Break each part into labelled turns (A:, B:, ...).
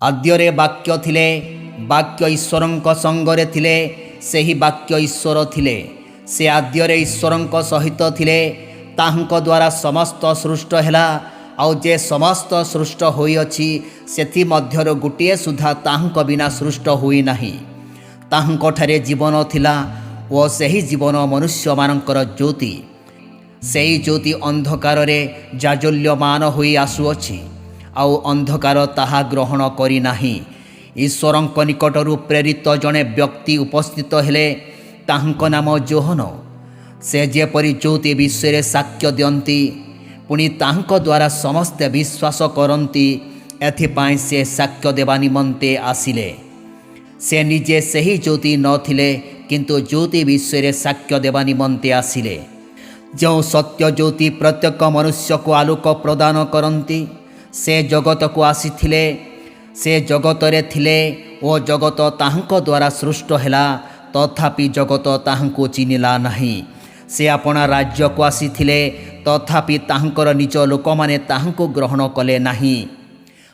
A: आद्यरे वाक्य थिले, वाक्य ईश्वरंक संगरे थिले, सेही वाक्य ईश्वर थिले। से आद्यरे ईश्वरंक सहित थिले, ताहांक द्वारा समस्त सृष्ट हैला। आउ जे समस्त सृष्ट होइअछि सेथि मध्यरो गोटिए सुधा ताहांक बिना सृष्ट होई नाही। ताहांक ठारे जीवन थिला ओ सेही जीवन मनुष्य मानकर ज्योति। सेही ज्योति अंधकार रे जाज्वल्यमान होई आसुअछि, आउ अंधकार ताहा ग्रहण करी नाही। ईश्वरंक निकटरू प्रेरित जणे व्यक्ति उपस्थित हेले, ताहांक नाम जोहन। से जेपरि ज्योति विश्व साक्ष्य दियंती, पुणी ताहांक द्वारा समस्ते विश्वास करती। एथिपाई से साक्ष्य देवा निमंते आसिले। से निजे सही ज्योति नथिले, किंतु ज्योति विश्व साक्ष्य देवा निमंते आसिले। जो सत्य ज्योति प्रत्येक मनुष्य को आलोक प्रदान करती, से जगत को आसीथिले। से जगत रे थिले ओ जगत ताहांक द्वारा सृष्ट हैला, तथापि जगत ताहांको चिनिला नहीं। से अपना राज्य को आसीथिले, तथापि ताहांकर निज लोक माने ताहांको ग्रहण कले नहीं।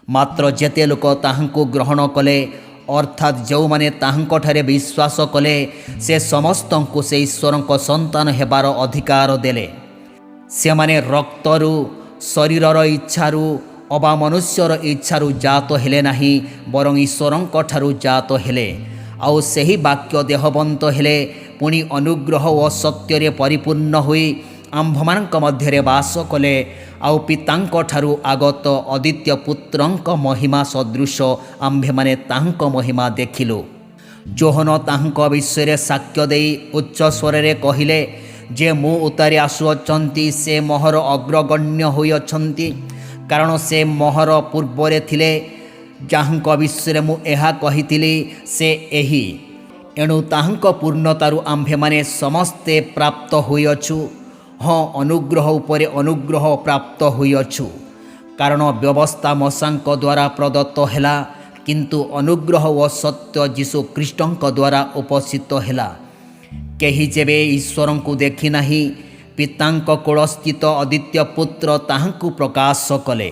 A: मात्र जेते लोक ताहांको ग्रहण कले, अर्थात जो माने ताहांक ठारे विश्वास कले, से समस्तंको से ईश्वरंक संतान हेबार अधिकार देले। से माने रक्तरू शरीरर इच्छारू अबा मनुष्यर इच्छारू जात हेले नाही, बरं ईश्वरंक ठारू जात हेले। आउ सेही वाक्य देहबंत हेले, पुणी अनुग्रह ओ सत्य परिपूर्ण होई आम्भमानक मध्यरे वास कले। आउ पितांक ठारू आगत अदित्य पुत्रंक महिमा सदृश आम्भेमाने ताहांक महिमा देखिलु। जोहन ताहांक विषय साक्ष्य देई उच्च स्वरे कहिले जे मु उतारी आसुअछंती, से मोहर अग्रगण्य होइअछंती। कारण से मोहर पूर्वरे थिले, जाहांक विषय मु एहा कहिथिली, से एही। एणु ताहांक पूर्णतारू आम्भेमाने समस्ते प्राप्त होइअछु। हाँ, अनुग्रह उपरे अनुग्रह प्राप्त होइअछु। कारण व्यवस्था मशांक द्वारा प्रदत्त हैला, किंतु अनुग्रह व सत्य यीशु ख्रीष्टंक द्वारा उपस्थित हैला। केही जेबे ईश्वरंकु देखि नाही, पितांक कोल स्थित अदित्य पुत्र ताहांकु प्रकाश कले।